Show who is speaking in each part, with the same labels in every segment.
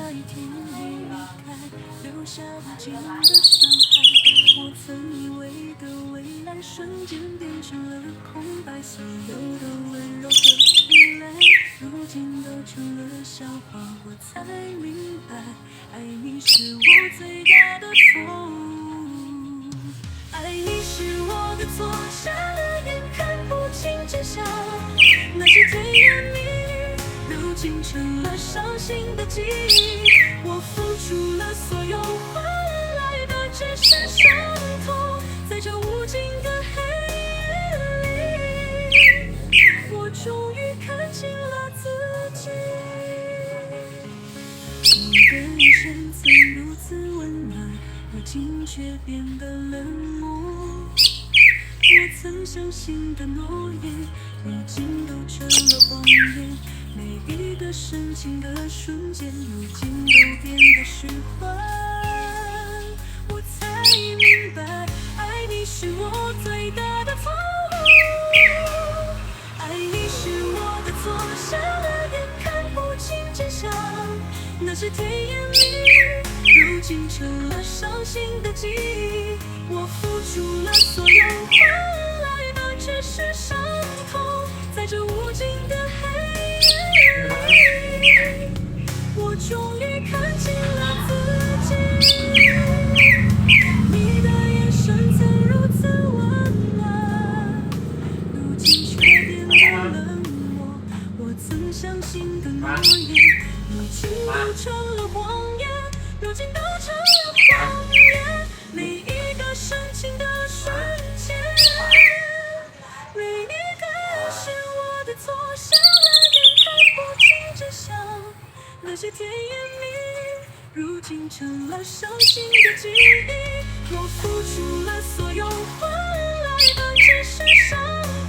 Speaker 1: 那一天你离开，留下无尽的伤害。我曾以为的未来，瞬间变成了空白。所有的温柔和依赖，如今都成了笑话。我才明白，爱你是我最大的错误。爱你是我的错，瞎了眼看不清真相。那些甜言蜜语，如今成了伤心的记忆。我付出了所有，换来的只是伤痛。在这无尽的黑夜里，我终于看清了自己。你的眼神曾如此温暖，如今却变得冷漠。我曾相信的诺言，如今都成了谎言。每一个深情的瞬间，如今都变得虚幻。我才明白，爱你是我最大的错误。爱你是我的错，瞎了眼看不清真相。那些甜言蜜语，如今成了伤心的记忆。我付出了所有，换来的只是伤痛。在这无尽的黑夜里，我终于看清了自己。你的眼神曾如此温暖，如今却变得冷漠。我曾相信的诺言，如今都成了谎言，如今都成了谎言。每一个深情的瞬间，每一个是我的错，瞎了眼看不清真相。那些甜言蜜语，如今成了伤心的记忆。我付出了所有，换来的只是伤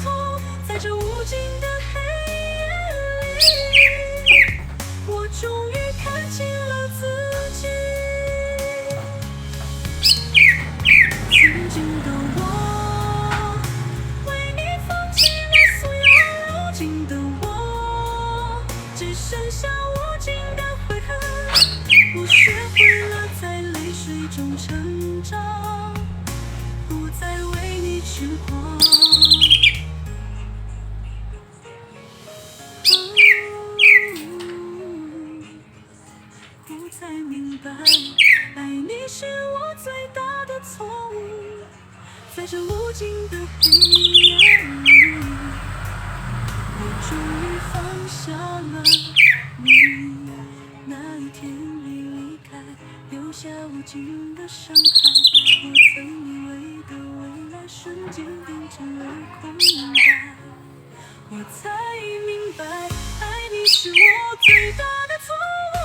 Speaker 1: 痛。在这无尽的黑夜里，我终于看清了自己。曾经的我，为你放弃了所有，如今的我，只剩下无尽的悔恨。我学会了在泪水中成长，不再为你痴狂。我才明白，爱你是我最大的错误。在这无尽的黑夜里，我终于放下了你。那一天你离开，留下无尽的伤害。我曾以为的未来，瞬间变成了空白。我才明白，爱你是我最大的错误。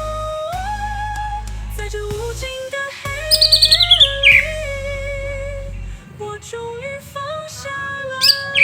Speaker 1: 在这无尽的黑夜里，我终于放下了你。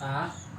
Speaker 2: 啊。